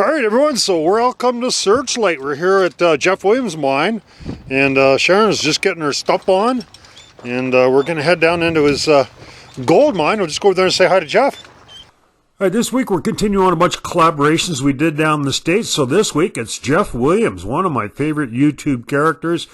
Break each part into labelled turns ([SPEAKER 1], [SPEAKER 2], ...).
[SPEAKER 1] All right, everyone, so welcome to Searchlight. We're here at Jeff Williams' mine, and Sharon's just getting her stuff on, and we're going to head down into his gold mine. We'll just go over there and say hi to Jeff. All right, this week we're continuing on a bunch of collaborations we did down in the States. So this week it's Jeff Williams, one of my favorite YouTube characters.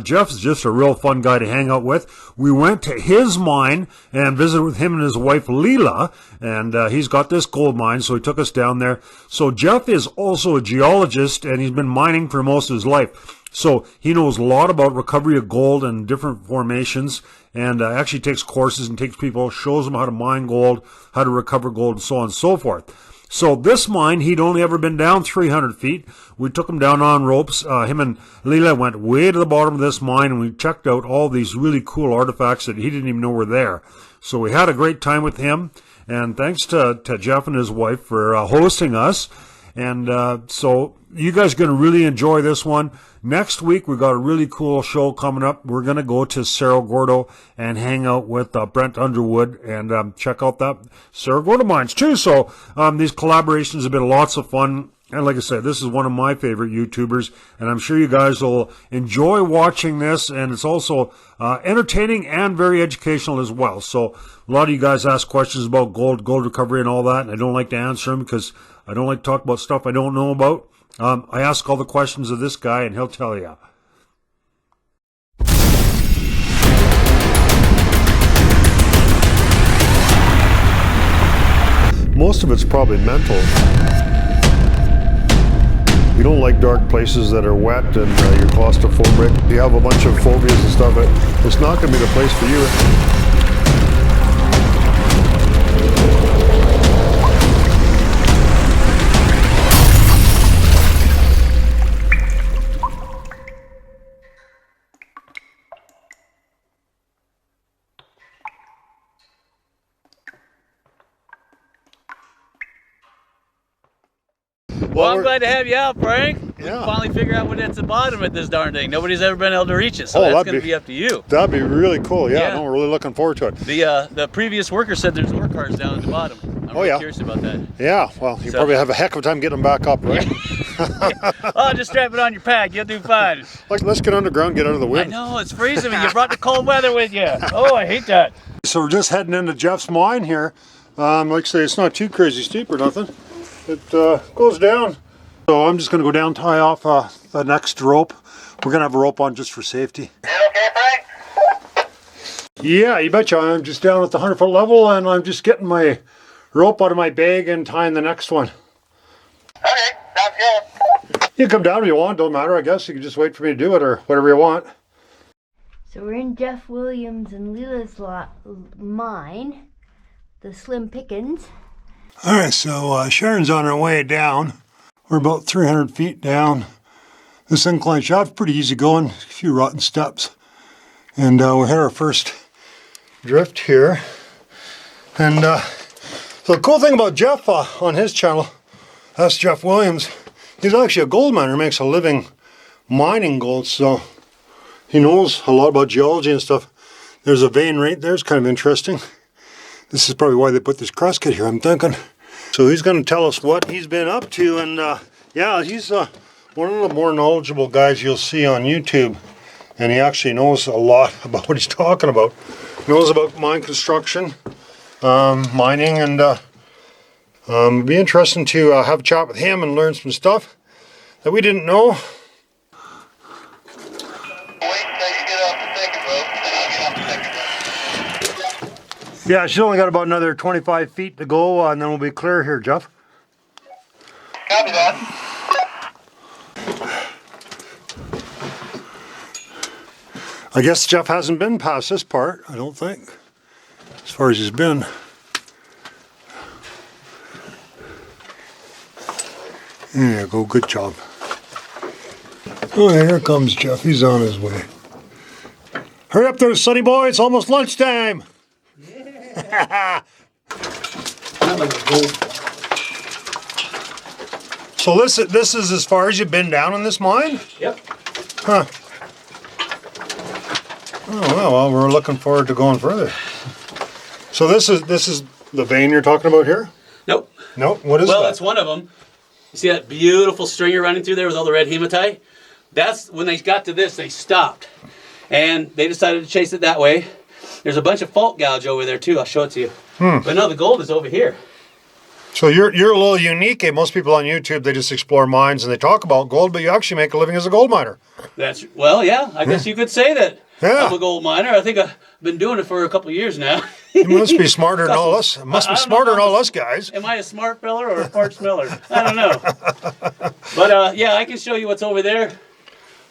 [SPEAKER 1] Jeff is just a real fun guy to hang out with. We went to his mine and visited with him and his wife Lila, and he's got this gold mine, so he took us down there. So Jeff is also a geologist, and he's been mining for most of his life. So he knows a lot about recovery of gold and different formations, and actually takes courses and takes people, shows them how to mine gold, how to recover gold, and so on and so forth. So this mine, he'd only ever been down 300 feet. We took him down on ropes. Him and Lila went way to the bottom of this mine, and we checked out all these really cool artifacts that he didn't even know were there. So we had a great time with him, and thanks to Jeff and his wife for hosting us. And so you guys are going to really enjoy this one. Next week, we've got a really cool show coming up. We're going to go to Cerro Gordo and hang out with Brent Underwood and check out that Cerro Gordo mines too. So these collaborations have been lots of fun. And like I said, this is one of my favorite YouTubers, and I'm sure you guys will enjoy watching this. And it's also entertaining and very educational as well. So a lot of you guys ask questions about gold recovery and all that, and I don't like to answer them because I don't like to talk about stuff I don't know about. I ask all the questions of this guy, and he'll tell you. Most of it's probably mental. You don't like dark places that are wet and you're claustrophobic. You have a bunch of phobias and stuff. It's not going to be the place for you.
[SPEAKER 2] Well, I'm glad to have you out, Frank.
[SPEAKER 1] Yeah.
[SPEAKER 2] We can finally figure out what's at the bottom of this darn thing. Nobody's ever been able to reach it, so that's going to be up to you.
[SPEAKER 1] That'd be really cool. Yeah, no, we're really looking forward to it.
[SPEAKER 2] The previous worker said there's ore cars down at the bottom. I'm really curious about that.
[SPEAKER 1] Yeah, well, you probably have a heck of a time getting them back up, right?
[SPEAKER 2] Oh, just strap it on your pack. You'll do fine.
[SPEAKER 1] Like, let's get underground, get out of the wind.
[SPEAKER 2] I know, it's freezing, and you brought the cold weather with you. Oh, I hate that.
[SPEAKER 1] So we're just heading into Jeff's mine here. Like I say, it's not too crazy steep or nothing. It goes down. So I'm just going to go down, tie off the next rope. We're going to have a rope on just for safety.
[SPEAKER 3] You okay, Frank?
[SPEAKER 1] Yeah, you betcha. I'm just down at the 100-foot level, and I'm just getting my rope out of my bag and tying the next one.
[SPEAKER 3] Okay, sounds good.
[SPEAKER 1] You can come down if you want. Don't matter, I guess. You can just wait for me to do it or whatever you want.
[SPEAKER 4] So we're in Jeff Williams and Lila's mine, the Slim Pickens.
[SPEAKER 1] All right, so Sharon's on her way down. We're about 300 feet down. This incline shaft's pretty easy going, a few rotten steps. And we had our first drift here. And so the cool thing about Jeff on his channel, that's Jeff Williams, he's actually a gold miner, makes a living mining gold, so he knows a lot about geology and stuff. There's a vein right there, it's kind of interesting. This is probably why they put this crosscut here, I'm thinking. So he's going to tell us what he's been up to, and yeah, he's one of the more knowledgeable guys you'll see on YouTube, and he actually knows a lot about what he's talking about. He knows about mine construction, mining, and it'd be interesting to have a chat with him and learn some stuff that we didn't know. Yeah, she's only got about another 25 feet to go, and then we'll be clear here, Jeff.
[SPEAKER 3] Copy that.
[SPEAKER 1] I guess Jeff hasn't been past this part, I don't think, as far as he's been. There you go, good job. Oh, here comes Jeff, he's on his way. Hurry up there, sonny boy, it's almost lunchtime. So this is as far as you've been down in this mine?
[SPEAKER 2] Yep.
[SPEAKER 1] Huh. Oh well, we're looking forward to going further. So this is the vein you're talking about here?
[SPEAKER 2] Nope.
[SPEAKER 1] Nope. What is that?
[SPEAKER 2] Well, that's one of them. You see that beautiful stringer running through there with all the red hematite? That's when they got to this, they stopped. And they decided to chase it that way. There's a bunch of fault gouge over there too. I'll show it to you. But no, the gold is over here.
[SPEAKER 1] So you're a little unique. Most people on YouTube, they just explore mines and they talk about gold, but you actually make a living as a gold miner.
[SPEAKER 2] That's, well, yeah, I guess you could say that.
[SPEAKER 1] Yeah.
[SPEAKER 2] I'm a gold miner. I think I've been doing it for a couple of years now.
[SPEAKER 1] You must be smarter than all us. Must be smarter than all us guys.
[SPEAKER 2] Am I a smart feller or a smart smeller? I don't know. But yeah, I can show you what's over there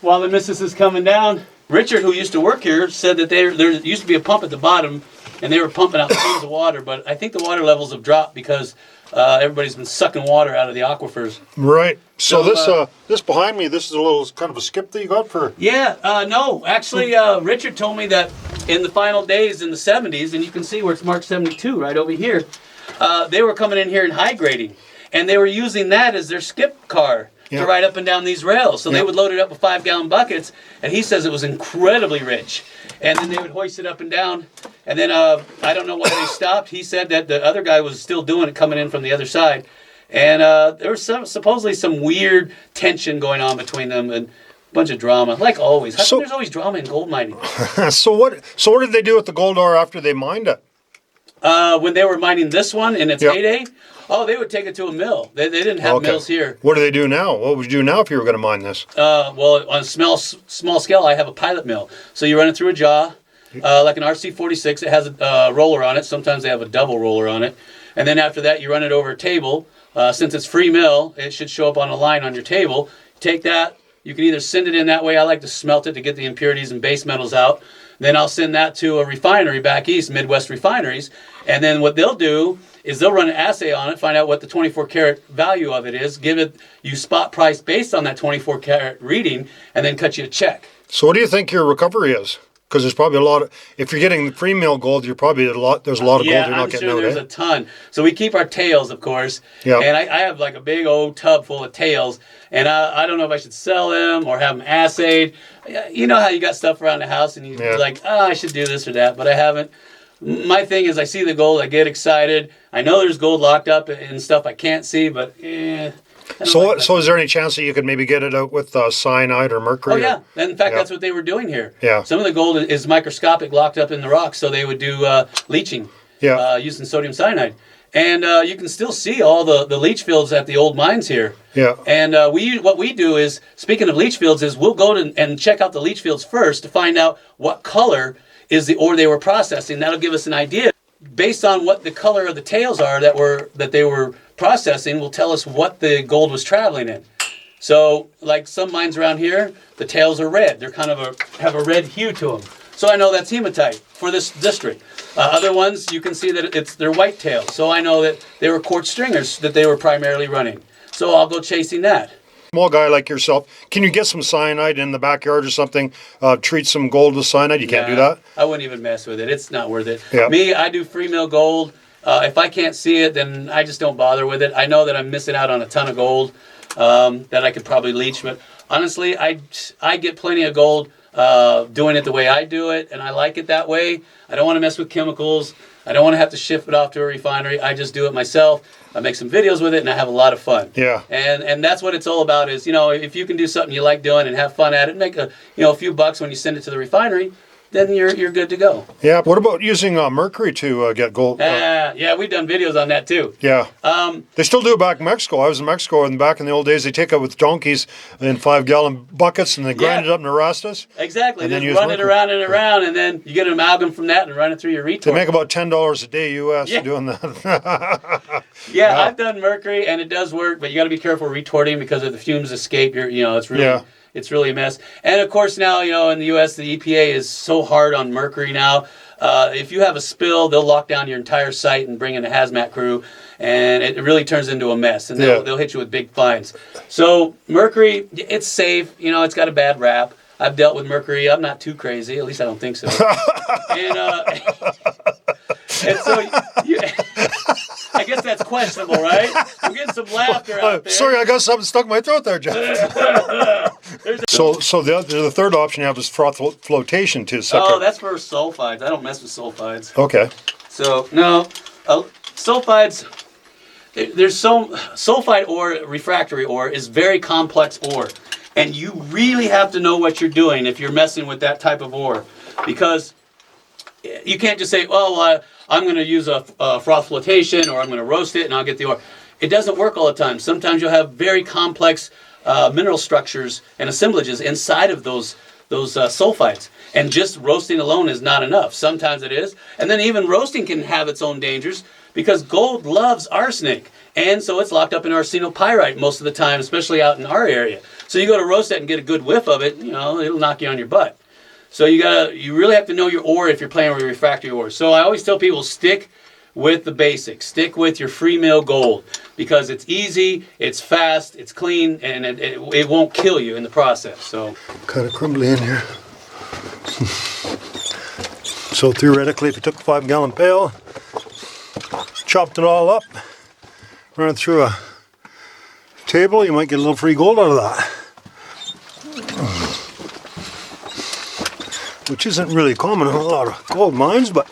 [SPEAKER 2] while the missus is coming down. Richard, who used to work here, said that there used to be a pump at the bottom and they were pumping out tons of water, but I think the water levels have dropped because everybody's been sucking water out of the aquifers.
[SPEAKER 1] Right. So this behind me, this is a little kind of a skip that you got for...
[SPEAKER 2] Yeah, no, actually, Richard told me that in the final days in the 70s, and you can see where it's marked 72 right over here, they were coming in here and high grading, and they were using that as their skip car to ride up and down these rails. So they would load it up with 5-gallon buckets, and he says it was incredibly rich. And then they would hoist it up and down, and then I don't know why they stopped. He said that the other guy was still doing it coming in from the other side. And there was supposedly some weird tension going on between them and a bunch of drama, like always. How come there's always drama in gold mining?
[SPEAKER 1] So what did they do with the gold ore after they mined it?
[SPEAKER 2] When they were mining this one in its heyday, they would take it to a mill. They didn't have mills here.
[SPEAKER 1] What do they do now? What would you do now if you were going to mine this?
[SPEAKER 2] Well, on a small scale, I have a pilot mill. So you run it through a jaw, like an RC46. It has a roller on it. Sometimes they have a double roller on it. And then after that, you run it over a table. Since it's free mill, it should show up on a line on your table. Take that. You can either send it in that way. I like to smelt it to get the impurities and base metals out. Then I'll send that to a refinery back east, Midwest refineries. And then what they'll do is they'll run an assay on it, find out what the 24 karat value of it is, give it you spot price based on that 24 karat reading, and then cut you a check.
[SPEAKER 1] So what do you think your recovery is? Because there's probably a lot of, if you're getting free mill gold, there's a lot of gold you're not getting out.
[SPEAKER 2] Yeah, I'm sure there's a ton. So we keep our tails, of course.
[SPEAKER 1] Yeah.
[SPEAKER 2] And I have like a big old tub full of tails. And I don't know if I should sell them or have them assayed. You know how you got stuff around the house and you're like, I should do this or that, but I haven't. My thing is I see the gold, I get excited. I know there's gold locked up in stuff I can't see, but
[SPEAKER 1] So is there any chance that you could maybe get it out with cyanide or mercury?
[SPEAKER 2] Oh, yeah. In fact, that's what they were doing here.
[SPEAKER 1] Yeah.
[SPEAKER 2] Some of the gold is microscopic, locked up in the rocks, so they would do leaching using sodium cyanide. And you can still see all the leach fields at the old mines here.
[SPEAKER 1] Yeah.
[SPEAKER 2] And what we do is, speaking of leach fields, is we'll go and check out the leach fields first to find out what color is the ore they were processing. That'll give us an idea. Based on what the color of the tails are that they were processing will tell us what the gold was traveling in. So, like some mines around here, the tails are red. They're kind of have a red hue to them. So I know that's hematite for this district. Other ones, you can see that they're white tails. So I know that they were quartz stringers that they were primarily running. So I'll go chasing that.
[SPEAKER 1] Small guy like yourself, can you get some cyanide in the backyard or something? Treat some gold with cyanide? You can't do that?
[SPEAKER 2] I wouldn't even mess with it. It's not worth it.
[SPEAKER 1] Yeah.
[SPEAKER 2] Me, I do free mill gold. If I can't see it, then I just don't bother with it. I know that I'm missing out on a ton of gold that I could probably leach. But honestly, I get plenty of gold doing it the way I do it, and I like it that way. I don't want to mess with chemicals. I don't want to have to ship it off to a refinery. I just do it myself. I make some videos with it, and I have a lot of fun.
[SPEAKER 1] Yeah.
[SPEAKER 2] And that's what it's all about is, if you can do something you like doing and have fun at it, make a few bucks when you send it to the refinery, then you're good to go.
[SPEAKER 1] Yeah. What about using mercury to get gold?
[SPEAKER 2] Yeah, we've done videos on that too.
[SPEAKER 1] Yeah. They still do it back in Mexico. I was in Mexico, and back in the old days, they take it with donkeys in 5-gallon buckets, and they grind it up in the rastas.
[SPEAKER 2] Exactly.
[SPEAKER 1] And then
[SPEAKER 2] run it around and around, and then you get an amalgam from that and run it through your retort.
[SPEAKER 1] They make about $10 a day U.S. doing that.
[SPEAKER 2] Yeah, I've done mercury, and it does work, but you got to be careful retorting because if the fumes escape, it's really... Yeah. It's really a mess. And of course now, in the U.S., the EPA is so hard on mercury now. If you have a spill, they'll lock down your entire site and bring in a hazmat crew, and it really turns into a mess. And they'll hit you with big fines. So mercury, it's safe. It's got a bad rap. I've dealt with mercury. I'm not too crazy. At least I don't think so. And so I guess that's questionable, right? I'm getting some laughter out there.
[SPEAKER 1] Sorry, I got something stuck in my throat there, Jeff. So the third option you have is flotation to suck.
[SPEAKER 2] Oh, that's for sulfides. I don't mess with sulfides.
[SPEAKER 1] Okay.
[SPEAKER 2] So no, sulfides. there's so sulfide ore, refractory ore is very complex ore, and you really have to know what you're doing if you're messing with that type of ore, because you can't just say, oh, I'm going to use a froth flotation, or I'm going to roast it and I'll get the ore. It doesn't work all the time. Sometimes you'll have very complex mineral structures and assemblages inside of those sulfides, and just roasting alone is not enough. Sometimes it is, and then even roasting can have its own dangers, because gold loves arsenic, and so it's locked up in arsenopyrite most of the time, especially out in our area. So you go to roast it and get a good whiff of it, you know, it'll knock you on your butt. So you really have to know your ore if you're playing with refractory ore. So I always tell people, stick with the basics. Stick with your free mill gold, because it's easy, it's fast, it's clean, and it won't kill you in the process. So
[SPEAKER 1] Kind of crumbly in here. So theoretically, if you took a 5-gallon pail, chopped it all up, ran it through a table, you might get a little free gold out of that. Which isn't really common in a lot of gold mines, but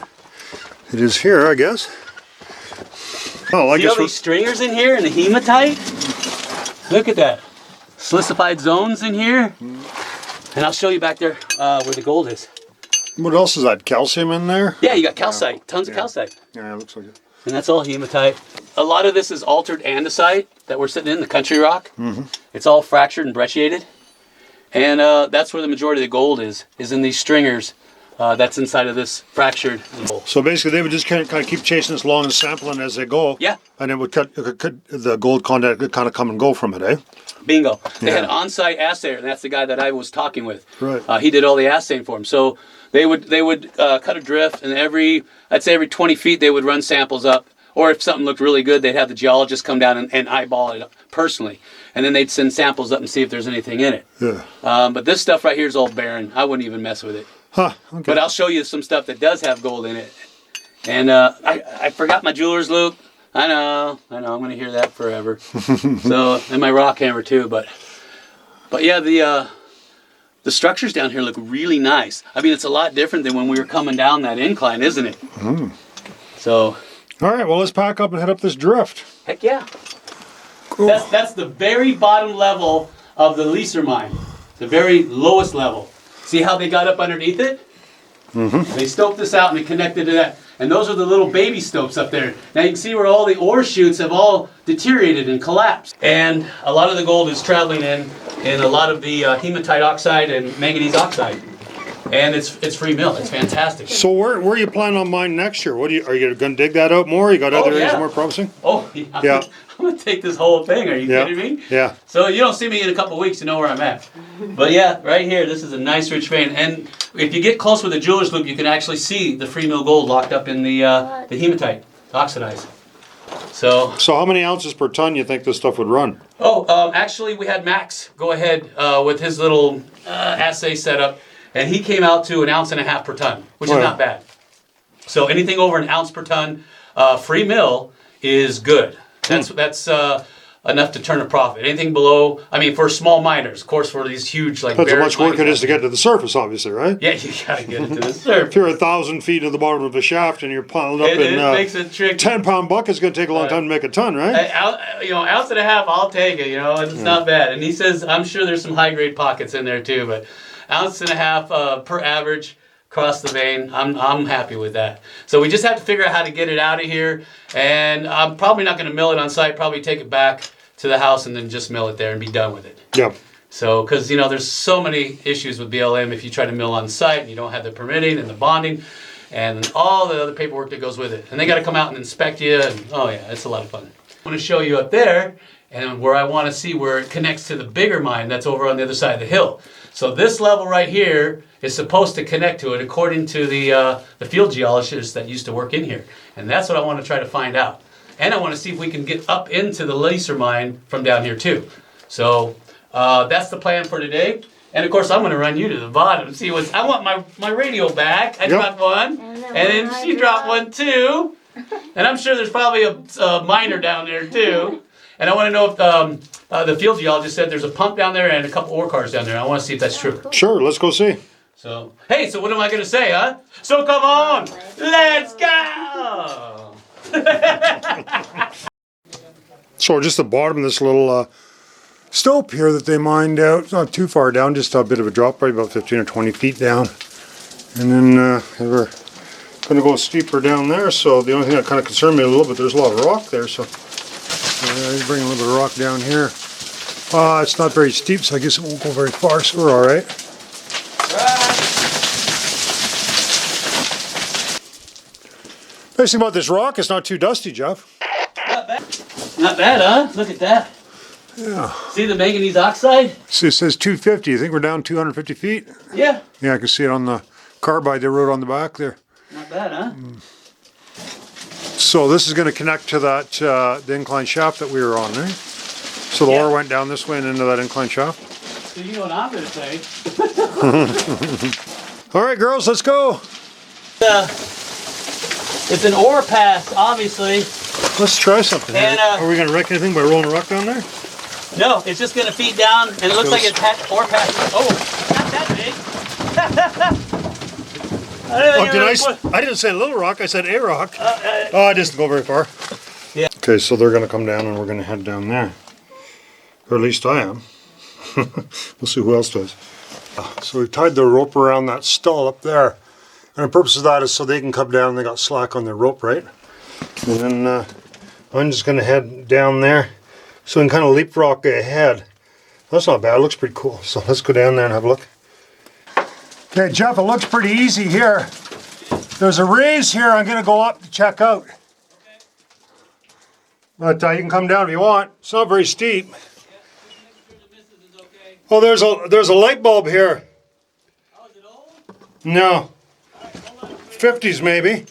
[SPEAKER 1] it is here, I guess. Oh, I
[SPEAKER 2] see
[SPEAKER 1] guess
[SPEAKER 2] all these stringers in here and the hematite? Look at that. Silicified zones in here. And I'll show you back there where the gold is.
[SPEAKER 1] what else is that? Calcium in there?
[SPEAKER 2] Yeah, you got calcite, tons of calcite.
[SPEAKER 1] Yeah, it looks like it.
[SPEAKER 2] And that's all hematite. A lot of this is altered andesite that we're sitting in, the country rock. Mm-hmm. It's all fractured and brecciated. And that's where the majority of the gold is in these stringers. That's inside of this fractured gold.
[SPEAKER 1] So basically, they would just kind of keep chasing this along and sampling as they go.
[SPEAKER 2] Yeah.
[SPEAKER 1] And it would cut the gold content could kind of come and go from it, eh?
[SPEAKER 2] Bingo. They had
[SPEAKER 1] Yeah.
[SPEAKER 2] an on-site assayer, and that's the guy that I was talking with.
[SPEAKER 1] Right.
[SPEAKER 2] He did all the assaying for him. So they would cut a drift, and I'd say every 20 feet they would run samples up. Or if something looked really good, they'd have the geologist come down and eyeball it personally. And then they'd send samples up and see if there's anything in it.
[SPEAKER 1] Yeah.
[SPEAKER 2] But this stuff right here is all barren. I wouldn't even mess with it.
[SPEAKER 1] Huh. Okay.
[SPEAKER 2] But I'll show you some stuff that does have gold in it. And I forgot my jeweler's loop. I know. I'm going to hear that forever. So, and my rock hammer too. But yeah, the structures down here look really nice. I mean, it's a lot different than when we were coming down that incline, isn't it? Mm. So.
[SPEAKER 1] All right. Well, let's pack up and head up this drift.
[SPEAKER 2] Heck yeah.
[SPEAKER 1] Cool.
[SPEAKER 2] That's the very bottom level of the Lisa mine. The very lowest level. See how they got up underneath it? Mm-hmm. They stoped this out and they connected to that. And those are the little baby stopes up there. Now you can see where all the ore chutes have all deteriorated and collapsed. And a lot of the gold is traveling in a lot of the hematite oxide and manganese oxide. And it's free mill. It's fantastic.
[SPEAKER 1] So where are you planning on mining next year? Are you going to dig that out more? You got other areas more promising?
[SPEAKER 2] Oh, yeah. I'm going to take this whole thing. Are you kidding me?
[SPEAKER 1] Yeah.
[SPEAKER 2] So you don't see me in a couple of weeks to know where I'm at. But yeah, right here, this is a nice rich vein. And if you get close with the jeweler's loop, you can actually see the free mill gold locked up in the hematite, oxidized. So
[SPEAKER 1] how many ounces per ton you think this stuff would run?
[SPEAKER 2] Actually, we had Max go ahead with his little assay setup, and he came out to 1.5 ounces per ton, which is not bad. So anything over 1 ounce per ton, free mill is good. That's enough to turn a profit. Anything below, I mean, for small miners, of course, for these huge like.
[SPEAKER 1] That's how much work it is to get to the surface, obviously, right?
[SPEAKER 2] Yeah, you gotta get it to the surface.
[SPEAKER 1] If you're 1,000 feet at the bottom of a shaft and you're piling up
[SPEAKER 2] it makes it tricky.
[SPEAKER 1] 10-pound bucket's going to take a long time to make a ton, right?
[SPEAKER 2] 1.5 ounces, I'll take it. It's not bad. And he says, I'm sure there's some high grade pockets in there too, but 1.5 ounces per average. Across the vein, I'm happy with that. So we just have to figure out how to get it out of here, and I'm probably not going to mill it on site. Probably take it back to the house and then just mill it there and be done with it.
[SPEAKER 1] Yeah.
[SPEAKER 2] So because there's so many issues with BLM if you try to mill on site and you don't have the permitting and the bonding and all the other paperwork that goes with it, and they got to come out and inspect you, and it's a lot of fun. I want to show you up there and where I want to see where it connects to the bigger mine that's over on the other side of the hill. So this level right here is supposed to connect to it according to the field geologists that used to work in here. And that's what I want to try to find out. And I want to see if we can get up into the Lisa mine from down here too. So that's the plan for today. And of course I'm going to run you to the bottom and see I want my radio back. I dropped one. And then she dropped one too. And I'm sure there's probably a miner down there too. And I want to know if the field geologist said there's a pump down there and a couple ore cars down there. I want to see if that's true.
[SPEAKER 1] Sure, let's go see.
[SPEAKER 2] So, hey, so what am I going to say, huh? So come on, let's go!
[SPEAKER 1] So just the bottom of this little stope here that they mined out. It's not too far down, just a bit of a drop, probably about 15 or 20 feet down. And then we're going to go steeper down there, so the only thing that kind of concerned me a little bit, there's a lot of rock there, so bring a little bit of rock down here. It's not very steep, so I guess it won't go very far, so we're alright. Nice thing about this rock, it's not too dusty, Jeff.
[SPEAKER 2] Not bad. Not bad, huh? Look at that.
[SPEAKER 1] Yeah.
[SPEAKER 2] See the manganese oxide?
[SPEAKER 1] So it says 250. You think we're down 250 feet?
[SPEAKER 2] Yeah.
[SPEAKER 1] Yeah, I can see it on the carbide they wrote on the back there.
[SPEAKER 2] Not bad, huh?
[SPEAKER 1] So this is going to connect to that the incline shaft that we were on, right? So the ore went down this way and into that incline shaft.
[SPEAKER 2] So you know what I'm going to say.
[SPEAKER 1] All right, girls, let's go.
[SPEAKER 2] It's an ore pass, obviously.
[SPEAKER 1] Let's try something.
[SPEAKER 2] And,
[SPEAKER 1] are we going to wreck anything by rolling a rock down there?
[SPEAKER 2] No, it's just going to feed down, and it looks like it's ore pass. Oh, not that big.
[SPEAKER 1] I didn't say a little rock, I said a rock. I didn't go very far.
[SPEAKER 2] Yeah.
[SPEAKER 1] Okay, so they're going to come down and we're going to head down there. Or at least I am. We'll see who else does. So we've tied the rope around that stall up there. And the purpose of that is so they can come down and they got slack on their rope, right? And then I'm just going to head down there so we can kind of leapfrog ahead. That's not bad, it looks pretty cool. So let's go down there and have a look. Okay, Jeff, it looks pretty easy here. There's a raise here I'm going to go up to check out. Okay. But you can come down if you want. It's not very steep. Oh, there's a light bulb here.
[SPEAKER 2] Oh, is it old?
[SPEAKER 1] No. 50s maybe.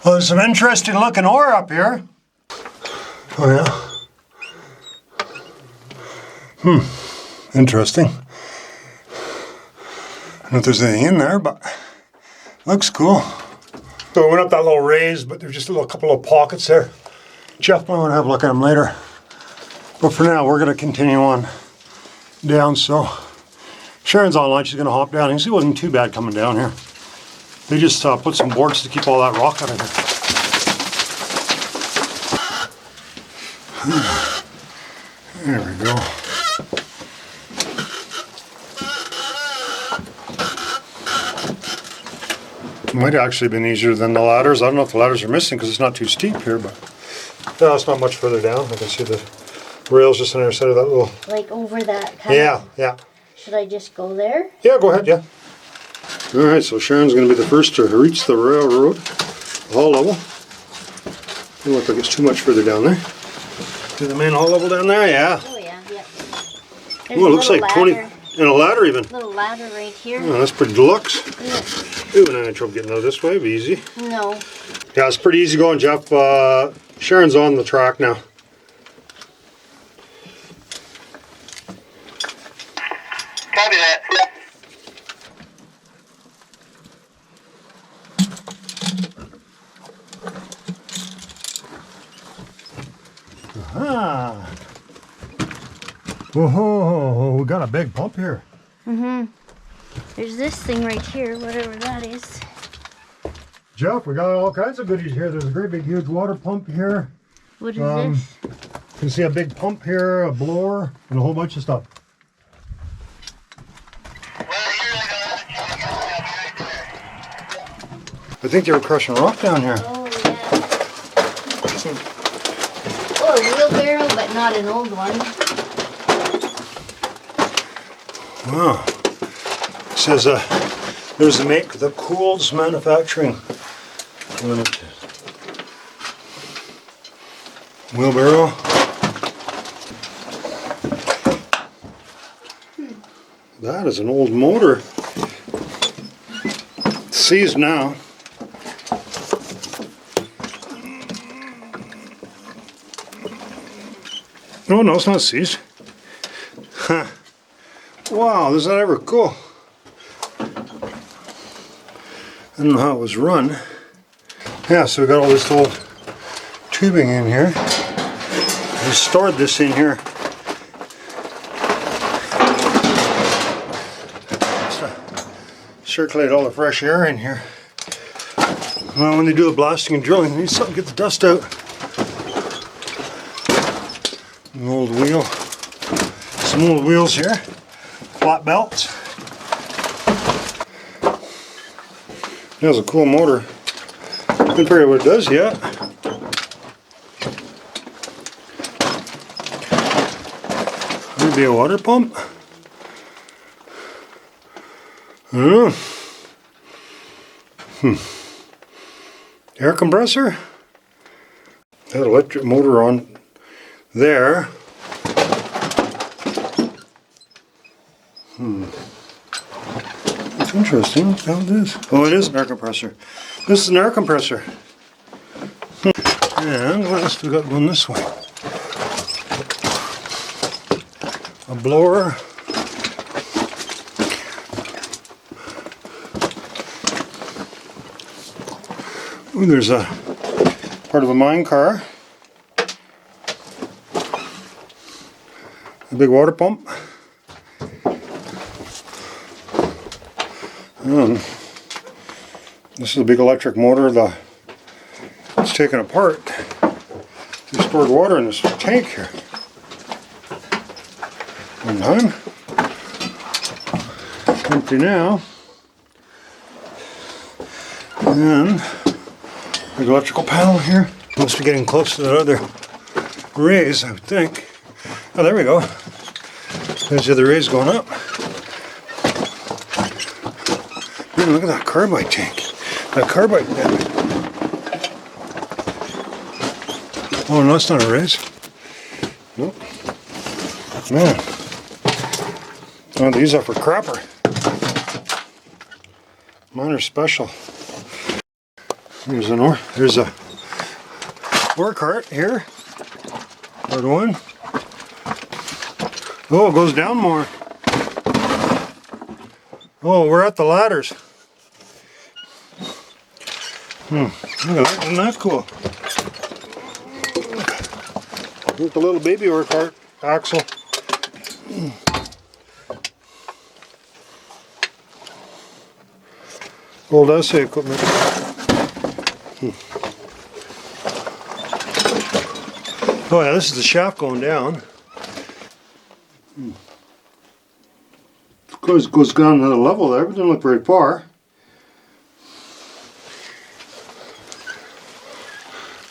[SPEAKER 1] Well, there's some interesting looking ore up here. Oh yeah. Interesting. I don't know if there's anything in there, but looks cool. So we went up that little raise, but there's just a couple of pockets there. Jeff might want to have a look at them later. But for now, we're going to continue on down. So Sharon's online. She's going to hop down. You can see it wasn't too bad coming down here. They just put some boards to keep all that rock out of here. There we go. Might have actually been easier than the ladders. I don't know if the ladders are missing because it's not too steep here, but no, it's not much further down. I can see the rails just on the other side of that little.
[SPEAKER 4] Like over that kind
[SPEAKER 1] Yeah,
[SPEAKER 4] of.
[SPEAKER 1] yeah.
[SPEAKER 4] Should I just go there?
[SPEAKER 1] Yeah, go ahead, yeah. All right, so Sharon's going to be the first to reach the railroad, hall level. Doesn't look like it's too much further down there. To the main hall level down there, yeah.
[SPEAKER 4] Oh yeah, yeah.
[SPEAKER 1] Oh, it looks like 20, and a ladder even.
[SPEAKER 4] Little ladder right here.
[SPEAKER 1] Oh, that's pretty deluxe.
[SPEAKER 4] Yeah.
[SPEAKER 1] Ooh, and I had trouble getting out this way, be easy.
[SPEAKER 4] No.
[SPEAKER 1] Yeah, it's pretty easy going, Jeff. Sharon's on the track now.
[SPEAKER 3] Copy that.
[SPEAKER 1] Ah. Whoa, we got a big pump here.
[SPEAKER 4] There's this thing right here, whatever that is.
[SPEAKER 1] Jeff, we got all kinds of goodies here. There's a great big huge water pump here.
[SPEAKER 4] What is this?
[SPEAKER 1] You can see a big pump here, a blower, and a whole bunch of stuff.
[SPEAKER 3] Well, you really got other junk right there.
[SPEAKER 1] I think they were crushing rock down here.
[SPEAKER 4] Oh yeah. Oh, a wheelbarrow, but not an old one.
[SPEAKER 1] Wow. It says there's a make the Cools Manufacturing Limited. Wheelbarrow. That is an old motor. It's seized now. Oh no, it's not seized. Huh. Wow, is that ever cool? I don't know how it was run. Yeah, so we got all this old tubing in here. We stored this in here. Just to circulate all the fresh air in here. Well, when they do the blasting and drilling, they need something to get the dust out. An old wheel. Some old wheels here. Flat belts. That's a cool motor. Couldn't figure out what it does yet. Maybe a water pump? I don't know. Air compressor? That electric motor on there. That's interesting. What the hell is this? Oh, it is an air compressor. This is an air compressor. And what else we got going this way? A blower. Ooh, there's a part of a mine car. A big water pump. And this is a big electric motor. It's taken apart. We stored water in this tank here. One time. Empty now. And big electrical panel here. Must be getting close to that other raise, I would think. Oh, there we go. There's the other raise going up. Man, look at that carbide tank. That carbide bin. Oh, no, it's not a raise. Nope. Man. Oh, these are for crapper. Mine are special. There's a ore cart here. Part one. Oh, it goes down more. Oh, we're at the ladders. Look at that, isn't that cool? Look at the little baby ore cart axle. Old assay equipment. Oh yeah, this is the shaft going down. Of course, it goes down another level there, but it doesn't look very far.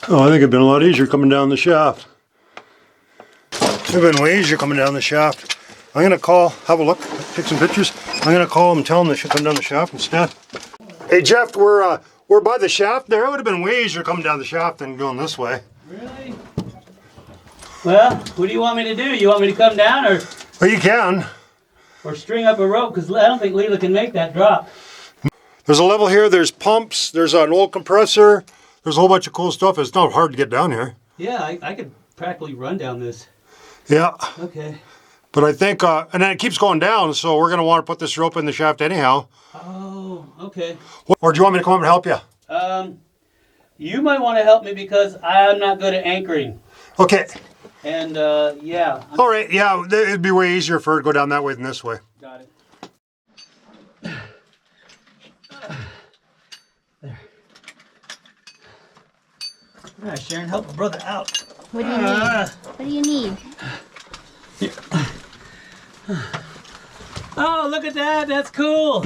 [SPEAKER 1] Oh, I think it'd been a lot easier coming down the shaft. It'd been way easier coming down the shaft. I'm gonna call, have a look, take some pictures. I'm gonna call them and tell them they should come down the shaft instead. Hey Jeff, we're by the shaft there. It would have been way easier coming down the shaft than going this way.
[SPEAKER 2] Really? Well, what do you want me to do? You want me to come down or?
[SPEAKER 1] Well, you can.
[SPEAKER 2] Or string up a rope, because I don't think Lila can make that drop.
[SPEAKER 1] There's a level here, there's pumps, there's an old compressor, there's a whole bunch of cool stuff. It's not hard to get down here.
[SPEAKER 2] Yeah, I could practically run down this.
[SPEAKER 1] Yeah.
[SPEAKER 2] Okay.
[SPEAKER 1] But I think, and then it keeps going down, so we're going to want to put this rope in the shaft anyhow.
[SPEAKER 2] Oh, okay.
[SPEAKER 1] Or do you want me to come up and help you?
[SPEAKER 2] You might want to help me because I'm not good at anchoring.
[SPEAKER 1] Okay.
[SPEAKER 2] And, yeah.
[SPEAKER 1] All right, yeah, it'd be way easier for her to go down that way than this way.
[SPEAKER 2] Got it. There. All right, Sharon, help a brother out.
[SPEAKER 4] What do you need? What do you need?
[SPEAKER 2] Here. Oh, look at that. That's cool.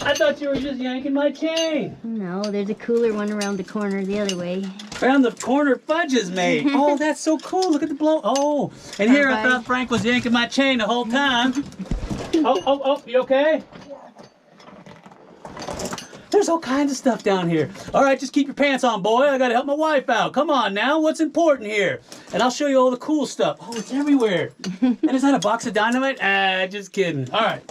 [SPEAKER 2] I thought you were just yanking my chain.
[SPEAKER 4] No, there's a cooler one around the corner the other way.
[SPEAKER 2] Around the corner fudge is made. Oh, that's so cool. Look at the blow. Oh, and here I thought Frank was yanking my chain the whole time. Oh, you okay? There's all kinds of stuff down here. All right, just keep your pants on, boy. I gotta help my wife out. Come on now, what's important here? And I'll show you all the cool stuff. Oh, it's everywhere. And is that a box of dynamite? Ah, just kidding. All right.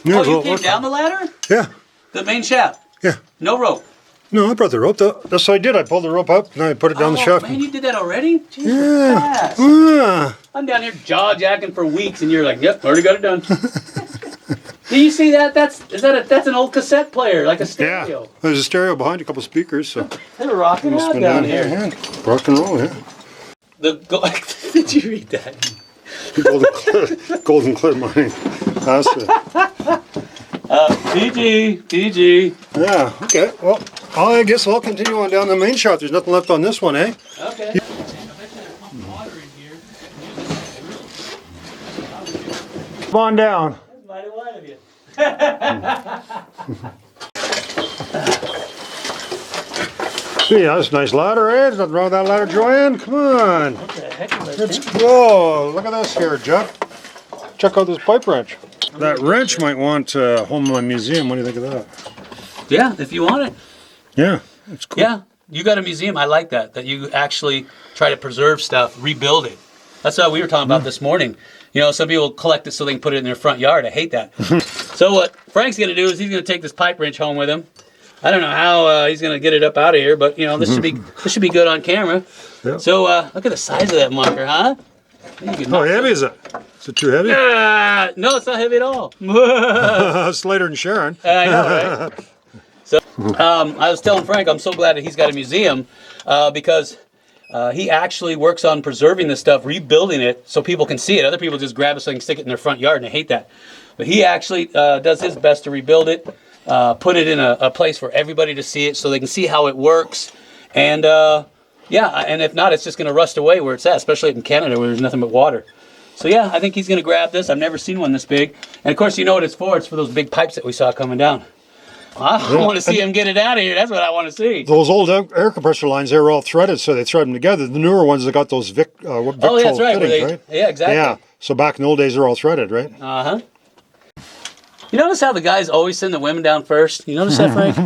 [SPEAKER 2] Oh, you came down the ladder?
[SPEAKER 1] Yeah.
[SPEAKER 2] The main shaft?
[SPEAKER 1] Yeah.
[SPEAKER 2] No rope?
[SPEAKER 1] No, I brought the rope. That's what I did. I pulled the rope up and I put it down the shaft.
[SPEAKER 2] Man, you did that already? Jeez,
[SPEAKER 1] Yeah.
[SPEAKER 2] fast.
[SPEAKER 1] Yeah.
[SPEAKER 2] I'm down here jaw-jacking for weeks, and you're like, yep, already got it done. Do you see that? That's an old cassette player, like a stereo.
[SPEAKER 1] Yeah. There's a stereo behind, a couple speakers. So
[SPEAKER 2] They're rocking
[SPEAKER 1] must
[SPEAKER 2] out
[SPEAKER 1] have
[SPEAKER 2] down
[SPEAKER 1] been
[SPEAKER 2] here.
[SPEAKER 1] Yeah. Rock and roll, yeah.
[SPEAKER 2] Did you read that?
[SPEAKER 1] Golden Clear Mine. That's it.
[SPEAKER 2] PG, PG.
[SPEAKER 1] Yeah, okay. Well, I guess I'll continue on down the main shaft. There's nothing left on this one, eh?
[SPEAKER 2] Okay.
[SPEAKER 1] Come on down.
[SPEAKER 2] That's mighty wide of you.
[SPEAKER 1] Yeah, that's a nice ladder, eh? There's nothing wrong with that ladder, Joanne. Come on.
[SPEAKER 2] What the heck is
[SPEAKER 1] Let's
[SPEAKER 2] that?
[SPEAKER 1] go. Look at this here, Jeff. Check out this pipe wrench. That wrench might want home in my museum. What do you think of that?
[SPEAKER 2] Yeah, if you want it.
[SPEAKER 1] Yeah, it's cool.
[SPEAKER 2] Yeah, you got a museum. I like that. That you actually try to preserve stuff, rebuild it. That's what we were talking about this morning. You know, some people collect it so they can put it in their front yard. I hate that. So what Frank's going to do is he's going to take this pipe wrench home with him. I don't know how he's going to get it up out of here, but you know, this should be good on camera.
[SPEAKER 1] Yeah.
[SPEAKER 2] So look at the size of that marker, huh?
[SPEAKER 1] How heavy is it? Is it too heavy?
[SPEAKER 2] No, it's not heavy at all.
[SPEAKER 1] It's lighter than Sharon.
[SPEAKER 2] I know, right? So I was telling Frank, I'm so glad that he's got a museum because he actually works on preserving this stuff, rebuilding it so people can see it. Other people just grab it so they can stick it in their front yard, and I hate that. But he actually does his best to rebuild it, put it in a place for everybody to see it so they can see how it works. And yeah, and if not, it's just going to rust away where it's at, especially in Canada where there's nothing but water. So yeah, I think he's going to grab this. I've never seen one this big. And of course, you know what it's for. It's for those big pipes that we saw coming down. I want to see him get it out of here. That's what I want to see.
[SPEAKER 1] Those old air compressor lines, they were all threaded, so they thread them together. The newer ones, they got those Victol
[SPEAKER 2] Oh, yeah, that's right.
[SPEAKER 1] fittings, right?
[SPEAKER 2] Yeah, exactly.
[SPEAKER 1] Yeah, so back in the old days, they're all threaded, right?
[SPEAKER 2] Uh-huh. You notice how the guys always send the women down first? You notice that, Frank?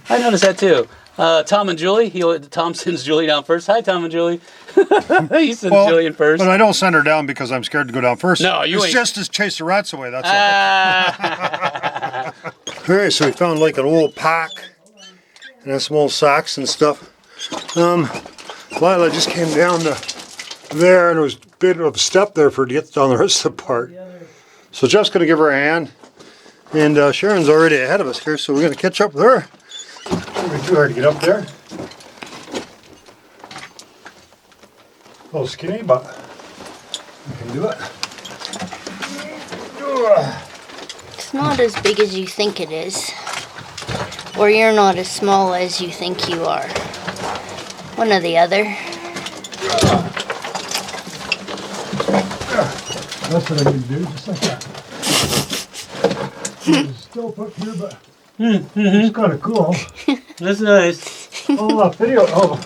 [SPEAKER 2] I noticed that too. Tom and Julie, Tom sends Julie down first. Hi, Tom and Julie. He sends Julie in first.
[SPEAKER 1] But I don't send her down because I'm scared to go down first.
[SPEAKER 2] No, you
[SPEAKER 1] it's
[SPEAKER 2] ain't.
[SPEAKER 1] just to chase the rats away, that's all. All right, so we found like an old pack and some old sacks and stuff. Lila just came down to there, and there was a bit of a step there for her to get down the rest of the part. So Jeff's going to give her a hand, and Sharon's already ahead of us here, so we're going to catch up with her. It's going to be too hard to get up there. A little skinny, but we can do it.
[SPEAKER 4] It's not as big as you think it is. Or you're not as small as you think you are. One or the other.
[SPEAKER 1] That's what I need to do, just like that. It's still put here, but it's kind of cool.
[SPEAKER 2] That's nice.
[SPEAKER 1] Oh, video. Oh,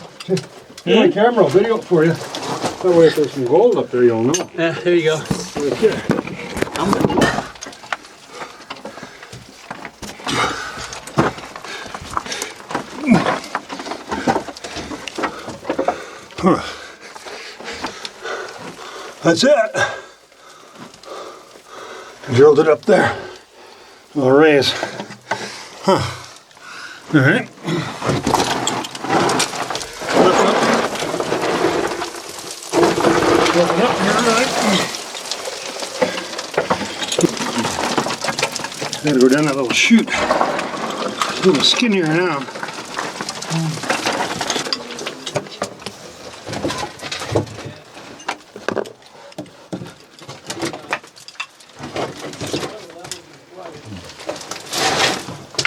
[SPEAKER 1] my camera will video it for you. That way, if there's some gold up there, you'll know.
[SPEAKER 2] Yeah, there you go.
[SPEAKER 1] Right there. Huh. That's it. Drilled it up there. A little raise. Huh. All right. Open up here, right? Gotta go down that little chute. It's a little skinnier now.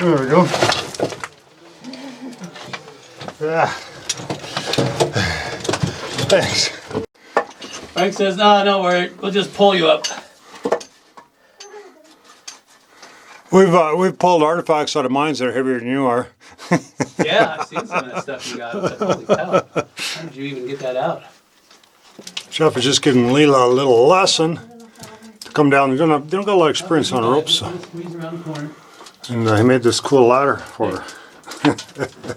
[SPEAKER 1] There we go. Yeah. Thanks.
[SPEAKER 2] Frank says, no, don't worry. We'll just pull you up.
[SPEAKER 1] We've pulled artifacts out of mines that are heavier than you are.
[SPEAKER 2] Yeah, I've seen some of that stuff you got. I was like, holy cow. How did you even get that out?
[SPEAKER 1] Jeff is just giving Lila a little lesson to come down. They don't got a lot of experience on ropes, so.
[SPEAKER 2] Squeeze around the corner.
[SPEAKER 1] And he made this cool ladder for her.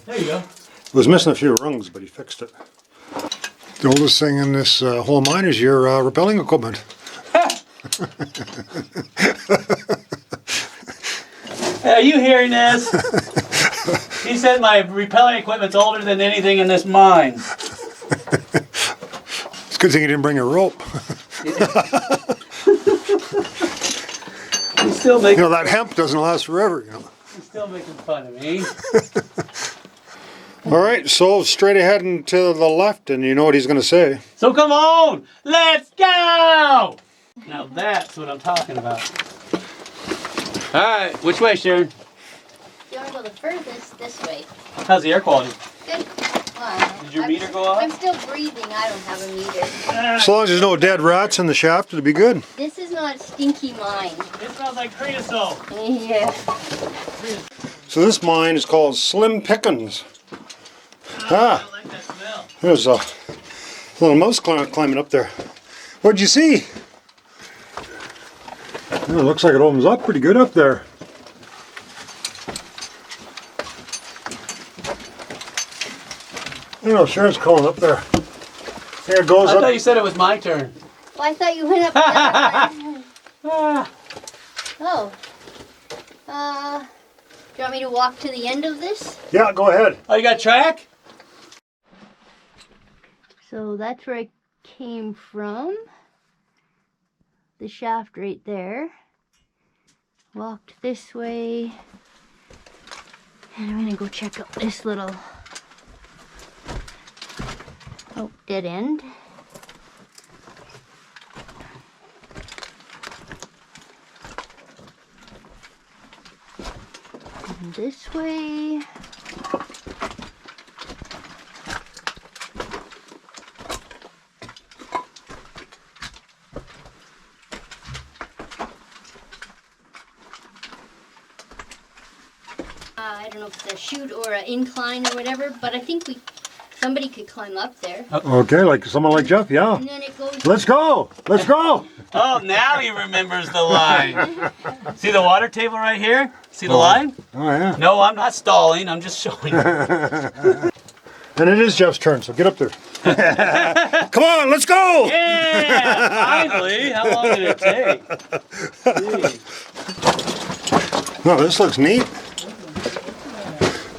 [SPEAKER 2] There you go.
[SPEAKER 1] It was missing a few rungs, but he fixed it. The oldest thing in this whole mine is your rappelling equipment.
[SPEAKER 2] Are you hearing this? He said my repelling equipment's older than anything in this mine.
[SPEAKER 1] It's a good thing he didn't bring a rope.
[SPEAKER 2] He's still making.
[SPEAKER 1] You know, that hemp doesn't last forever, you know.
[SPEAKER 2] He's still making fun of me.
[SPEAKER 1] All right, so straight ahead and to the left, and you know what he's going to say.
[SPEAKER 2] So come on, let's go! Now that's what I'm talking about. All right, which way, Sharon?
[SPEAKER 4] If you want to go the furthest, this way.
[SPEAKER 2] How's the air quality?
[SPEAKER 4] Good. Wow.
[SPEAKER 2] Did your meter go off?
[SPEAKER 4] I'm still breathing. I don't have a meter.
[SPEAKER 1] As long as there's no dead rats in the shaft, it'll be good.
[SPEAKER 4] This is not stinky mine.
[SPEAKER 2] It smells like creosote.
[SPEAKER 4] Yeah.
[SPEAKER 1] So this mine is called Slim Pickens.
[SPEAKER 2] I don't like that smell.
[SPEAKER 1] There's a little mouse climbing up there. What'd you see? Oh, it looks like it opens up pretty good up there. Oh, Sharon's crawling up there. There it goes
[SPEAKER 2] I
[SPEAKER 1] up.
[SPEAKER 2] thought you said it was my turn.
[SPEAKER 4] Well, I thought you went up the other one. Oh. Do you want me to walk to the end of this?
[SPEAKER 1] Yeah, go ahead.
[SPEAKER 2] Oh, you got track?
[SPEAKER 4] So that's where I came from. The shaft right there. Walked this way. And I'm gonna go check out this little, dead end. And this way. I don't know if it's a chute or an incline or whatever, but I think somebody could climb up there.
[SPEAKER 1] Okay, like someone like Jeff, yeah.
[SPEAKER 4] And then it goes.
[SPEAKER 1] Let's go! Let's go!
[SPEAKER 2] Oh, now he remembers the line. See the water table right here? See the line?
[SPEAKER 1] Oh, yeah.
[SPEAKER 2] No, I'm not stalling. I'm just showing you.
[SPEAKER 1] And it is Jeff's turn, so get up there. Come on, let's go!
[SPEAKER 2] Yeah! Finally! How long did it take? Gee.
[SPEAKER 1] No, this looks neat.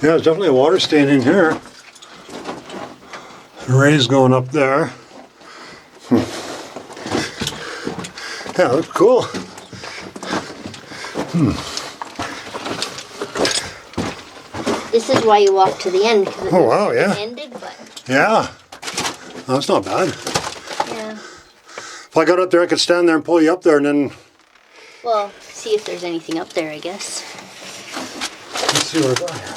[SPEAKER 1] Yeah, there's definitely a water stain in here. The ray's going up there. Yeah, looks cool.
[SPEAKER 4] This is why you walk to the end, because
[SPEAKER 1] Oh, wow, yeah.
[SPEAKER 4] ended, but
[SPEAKER 1] Yeah. Oh, that's not bad.
[SPEAKER 4] yeah.
[SPEAKER 1] If I got up there, I could stand there and pull you up there and then...
[SPEAKER 4] Well, see if there's anything up there, I guess.
[SPEAKER 1] Let's see what I got here.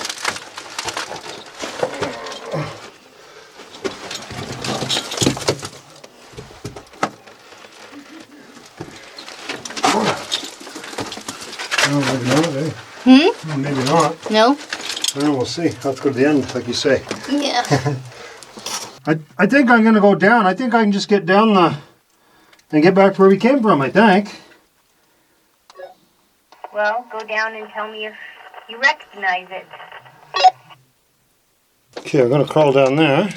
[SPEAKER 1] Oh, maybe not, eh? Well, maybe not.
[SPEAKER 4] No?
[SPEAKER 1] I don't know, we'll see. Let's go to the end, like you say.
[SPEAKER 4] Yeah.
[SPEAKER 1] I think I'm going to go down. I think I can just get down and get back to where we came from, I think.
[SPEAKER 3] Well, go down and tell me if you recognize it.
[SPEAKER 1] Okay, I'm going to crawl down there.
[SPEAKER 3] He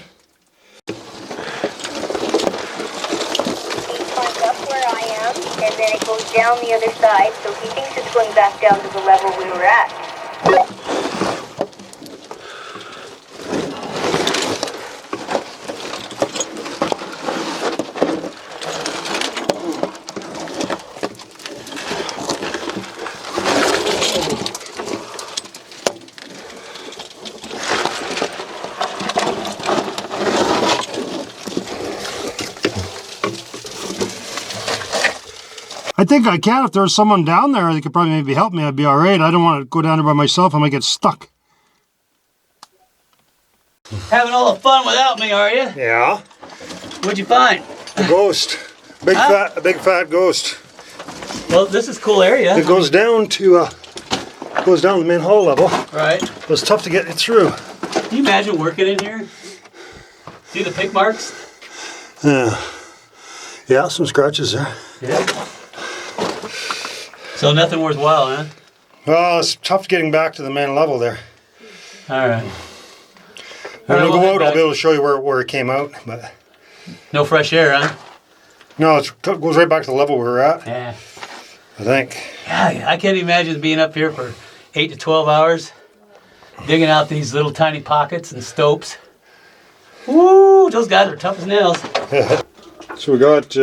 [SPEAKER 3] climbs up where I am, and then it goes down the other side, so he thinks it's going back down to the level we were at.
[SPEAKER 1] I think I can. If there's someone down there that could probably maybe help me, I'd be all right. I don't want to go down there by myself. I might get stuck.
[SPEAKER 2] Having all the fun without me, are you?
[SPEAKER 1] Yeah.
[SPEAKER 2] What'd you find?
[SPEAKER 1] A ghost. A big fat ghost.
[SPEAKER 2] Well, this is a cool area.
[SPEAKER 1] It goes down to the main hall level.
[SPEAKER 2] Right.
[SPEAKER 1] But it's tough to get it through.
[SPEAKER 2] Can you imagine working in here? See the pick marks?
[SPEAKER 1] Yeah, some scratches there.
[SPEAKER 2] Yeah. So nothing worthwhile, huh?
[SPEAKER 1] Well, it's tough getting back to the main level there.
[SPEAKER 2] All right.
[SPEAKER 1] When
[SPEAKER 2] All right,
[SPEAKER 1] we
[SPEAKER 2] we'll
[SPEAKER 1] go
[SPEAKER 2] head
[SPEAKER 1] out, I'll
[SPEAKER 2] back.
[SPEAKER 1] be able to show you where it came out. But
[SPEAKER 2] No fresh air, huh?
[SPEAKER 1] no, it goes right back to the level we were at,
[SPEAKER 2] Yeah.
[SPEAKER 1] I think.
[SPEAKER 2] Yeah, I can't imagine being up here for 8 to 12 hours, digging out these little tiny pockets and stopes. Woo, those guys are tough as nails.
[SPEAKER 1] So we got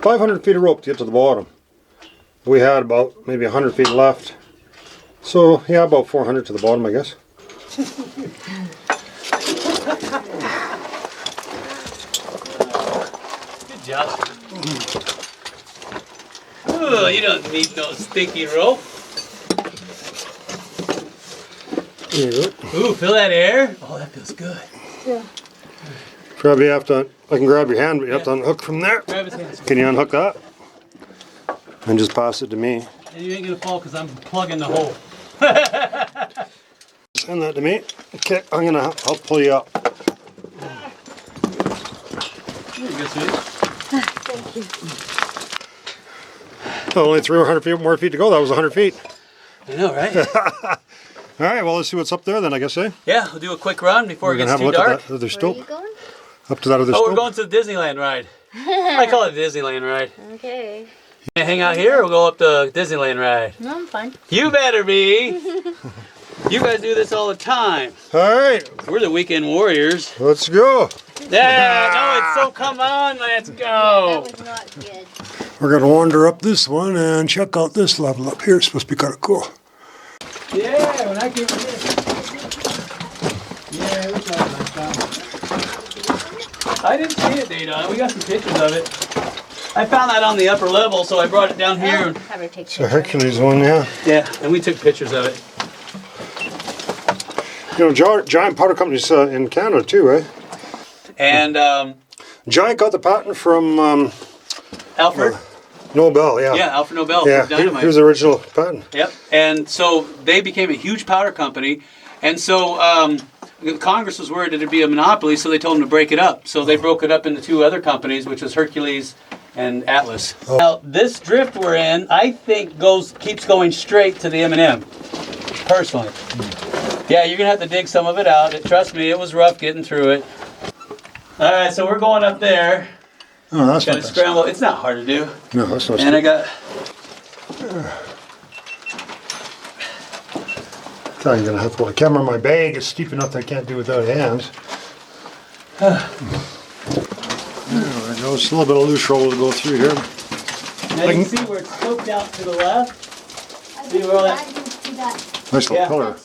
[SPEAKER 1] 500 feet of rope to get to the bottom. We had about maybe 100 feet left. So yeah, about 400 to the bottom, I guess.
[SPEAKER 2] Good job. Ooh. Ooh, you don't need no sticky rope. Ooh, feel that air? Oh, that feels good.
[SPEAKER 4] Yeah.
[SPEAKER 1] Probably have to, I can grab your hand, but you have to unhook from there.
[SPEAKER 2] Grab his hands.
[SPEAKER 1] Can you unhook that? And just pass it to me.
[SPEAKER 2] And you ain't gonna fall because I'm plugging the hole.
[SPEAKER 1] Send that to me. Okay, I'm gonna help pull you up.
[SPEAKER 2] There you go, sweetie.
[SPEAKER 4] Thank you.
[SPEAKER 1] Oh, only 300 feet more feet to go. That was 100 feet.
[SPEAKER 2] I know, right?
[SPEAKER 1] All right, well, let's see what's up there then, I guess, eh?
[SPEAKER 2] Yeah, we'll do a quick run before it
[SPEAKER 1] We're gonna
[SPEAKER 2] gets
[SPEAKER 1] have a
[SPEAKER 2] too
[SPEAKER 1] look
[SPEAKER 2] dark.
[SPEAKER 1] at that other
[SPEAKER 4] Where are
[SPEAKER 1] stope.
[SPEAKER 4] you going?
[SPEAKER 1] Up to that other
[SPEAKER 2] Oh,
[SPEAKER 1] stope.
[SPEAKER 2] we're going to the Disneyland ride. I call it a Disneyland ride.
[SPEAKER 4] Okay.
[SPEAKER 2] You gonna hang out here or we'll go up the Disneyland ride?
[SPEAKER 4] No, I'm fine.
[SPEAKER 2] You better be. You guys do this all the time.
[SPEAKER 1] All right,
[SPEAKER 2] We're the weekend warriors.
[SPEAKER 1] let's go.
[SPEAKER 2] Yeah, no, it's so come on, let's go.
[SPEAKER 4] That was not good.
[SPEAKER 1] We're gonna wander up this one and check out this level up here. It's supposed to be kind of cool.
[SPEAKER 2] Yeah, when I came in here. Yeah, we tried last time. I didn't see it, Dana. We got some pictures of it. I found that on the upper level, so I brought it down here. And,
[SPEAKER 4] Have her take
[SPEAKER 1] The Hercules one, yeah.
[SPEAKER 2] yeah, and we took pictures of it.
[SPEAKER 1] You know, Giant powder companies in Canada too, eh?
[SPEAKER 2] And
[SPEAKER 1] Giant got the patent from
[SPEAKER 2] Alfred.
[SPEAKER 1] Nobel, yeah.
[SPEAKER 2] Yeah, Alfred Nobel
[SPEAKER 1] Yeah,
[SPEAKER 2] for dynamite.
[SPEAKER 1] he was the original patent.
[SPEAKER 2] Yep. And so they became a huge powder company. And so Congress was worried that it'd be a monopoly, so they told them to break it up. So they broke it up into two other companies, which was Hercules and Atlas.
[SPEAKER 1] Oh.
[SPEAKER 2] Now, this drift we're in, I think keeps going straight to the M&M, personally. Yeah, you're going to have to dig some of it out. Trust me, it was rough getting through it. All right, so we're going up there.
[SPEAKER 1] Oh, that's
[SPEAKER 2] Got
[SPEAKER 1] not
[SPEAKER 2] to
[SPEAKER 1] bad.
[SPEAKER 2] scramble. It's not hard to do.
[SPEAKER 1] No, that's not
[SPEAKER 2] And I got...
[SPEAKER 1] I'm gonna have to put a camera in my bag. It's steep enough that I can't do without hands. There we go. Just a little bit of loose roll to go through here.
[SPEAKER 2] Now you can see where it's sloped out to the left. See where all that...
[SPEAKER 1] Nice little
[SPEAKER 2] Yeah.
[SPEAKER 1] pillar.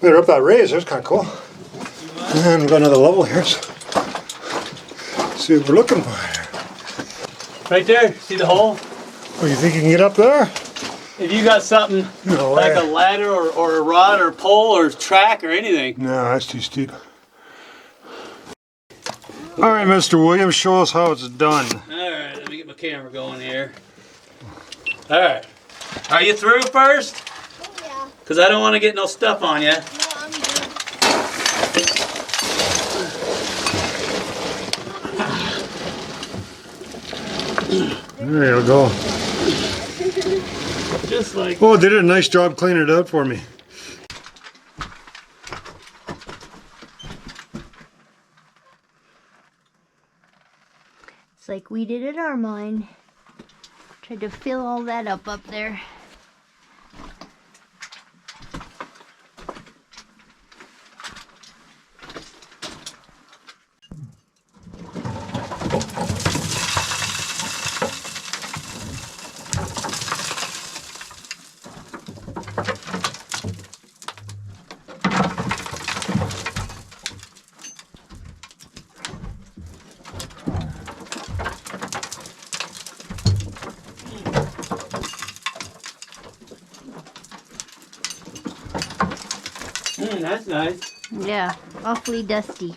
[SPEAKER 1] They're up that raise. That's kind of cool. And we've got another level here. So see what we're looking for.
[SPEAKER 2] Right there, see the hole?
[SPEAKER 1] Oh, you think you can get up there?
[SPEAKER 2] If you got something
[SPEAKER 1] No
[SPEAKER 2] like
[SPEAKER 1] way.
[SPEAKER 2] a ladder or a rod or pole or track or anything.
[SPEAKER 1] No, that's too steep. All right, Mr. Williams, show us how it's done.
[SPEAKER 2] Alright, let me get my camera going here. Alright. Are you through first?
[SPEAKER 4] Oh, yeah.
[SPEAKER 2] Because I don't want to get no stuff on you.
[SPEAKER 4] No, I'm good.
[SPEAKER 1] There you go.
[SPEAKER 2] Just like...
[SPEAKER 1] Oh, they did a nice job cleaning it out for me.
[SPEAKER 4] It's like we did at our mine. Tried to fill all that up there.
[SPEAKER 2] That's nice.
[SPEAKER 4] Yeah, awfully dusty.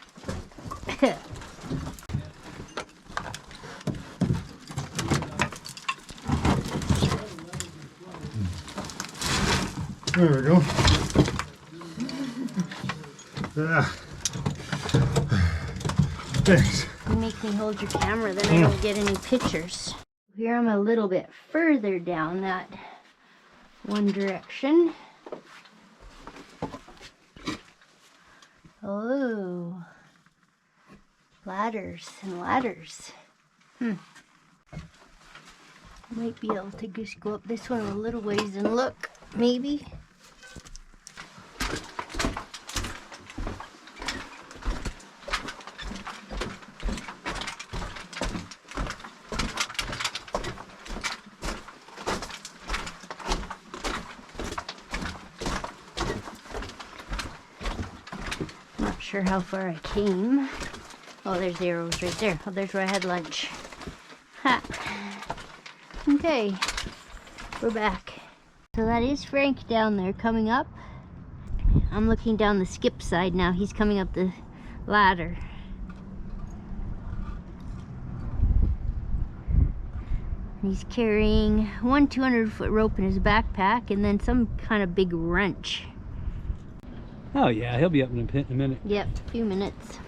[SPEAKER 1] There we go. Yeah. Thanks.
[SPEAKER 4] You make me hold your camera, then I don't get any pictures. Here I'm a little bit further down that one direction. Oh, ladders and ladders. Might be able to just go up this one a little ways and look, maybe. Not sure how far I came. Oh, there's the arrows right there. Oh, there's where I had lunch. Ha. Okay, we're back. So that is Frank down there coming up. I'm looking down the skip side now. He's coming up the ladder. He's carrying one 200-foot rope in his backpack and then some kind of big wrench.
[SPEAKER 2] Oh yeah, he'll be up in a minute.
[SPEAKER 4] Yep, a few minutes.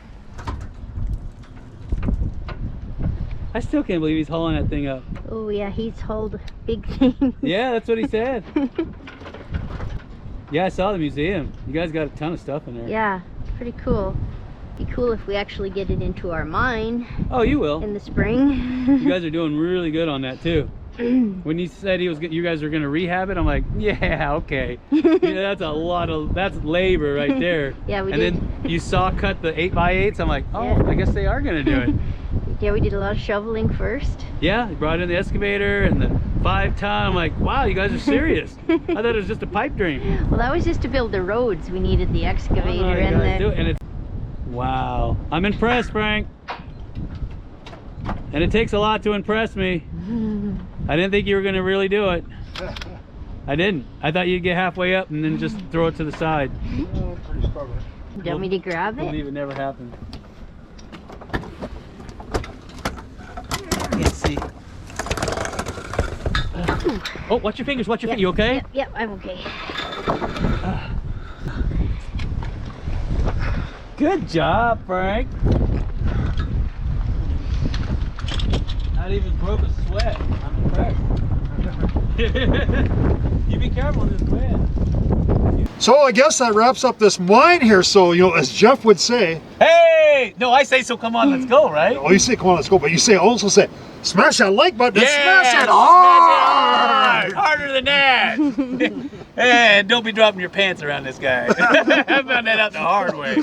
[SPEAKER 2] I still can't believe he's hauling that thing up.
[SPEAKER 4] Oh yeah, he's hauled big things.
[SPEAKER 2] Yeah, that's what he said. Yeah, I saw the museum. You guys got a ton of stuff in there.
[SPEAKER 4] Yeah, pretty cool. Be cool if we actually get it into our mine.
[SPEAKER 2] Oh, you will.
[SPEAKER 4] In the spring.
[SPEAKER 2] You guys are doing really good on that too. When you said you guys are going to rehab it, I'm like, yeah, okay. Yeah, that's labor right there.
[SPEAKER 4] Yeah, we
[SPEAKER 2] did. And then you saw cut the 8x8s. I'm like, oh, yeah. I guess they are going to do it.
[SPEAKER 4] Yeah, we did a lot of shoveling first.
[SPEAKER 2] Yeah, they brought in the excavator and the 5-ton. I'm like, wow, you guys are serious. I thought it was just a pipe dream.
[SPEAKER 4] Well, that was just to build the roads. We needed the excavator and the...
[SPEAKER 2] Wow, I'm impressed, Frank. And it takes a lot to impress me. I didn't think you were going to really do it. I didn't. I thought you'd get halfway up and then just throw it to the side.
[SPEAKER 1] Oh, pretty stubborn.
[SPEAKER 4] You want me to grab it?
[SPEAKER 2] I believe it never happened. Can't see. Oh, watch your fingers. Watch your fingers. You okay?
[SPEAKER 4] Yep, I'm okay.
[SPEAKER 2] Good job, Frank. Not even broke a sweat. I'm impressed. You be careful in this wind.
[SPEAKER 1] So I guess that wraps up this mine here. So, you know, as Jeff would say,
[SPEAKER 2] hey! No, I say so, come on, let's go, right?
[SPEAKER 1] Oh, you say come on, let's go, but you also say, smash that like button,
[SPEAKER 2] yeah,
[SPEAKER 1] smash it hard!
[SPEAKER 2] Harder than that! And don't be dropping your pants around this guy. I found that out the hard way.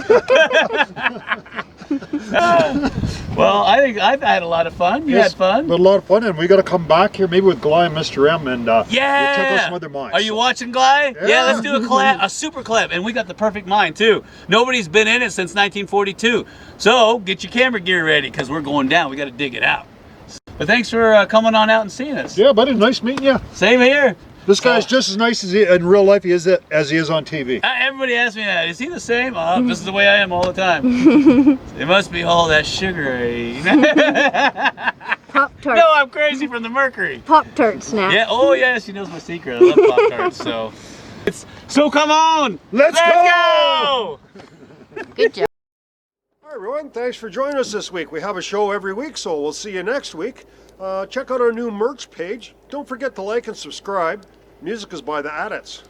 [SPEAKER 2] Well, I think I've had a lot of fun. You had fun?
[SPEAKER 1] But a lot of fun, and we got to come back here maybe with Gly and Mr. M, and we'll check out some other mines.
[SPEAKER 2] Are you watching Gly? Yeah, let's do a super collab, and we got the perfect mine too. Nobody's been in it since 1942, so get your camera gear ready because we're going down. We got to dig it out. But thanks for coming on out and seeing us.
[SPEAKER 1] Yeah, buddy, nice meeting you.
[SPEAKER 2] Same here.
[SPEAKER 1] This guy's just as nice as in real life as he is on TV.
[SPEAKER 2] Everybody asks me that. Is he the same? This is the way I am all the time. It must be all that sugary.
[SPEAKER 4] Pop-Tart.
[SPEAKER 2] No, I'm crazy from the mercury.
[SPEAKER 4] Pop-Tart snack.
[SPEAKER 2] Yeah. Oh, yeah. She knows my secret. I love Pop-Tarts. So come on.
[SPEAKER 1] Let's
[SPEAKER 2] go.
[SPEAKER 4] Good job.
[SPEAKER 1] Hi, everyone. Thanks for joining us this week. We have a show every week, so we'll see you next week. Check out our new merch page. Don't forget to like and subscribe. Music is by the Adits.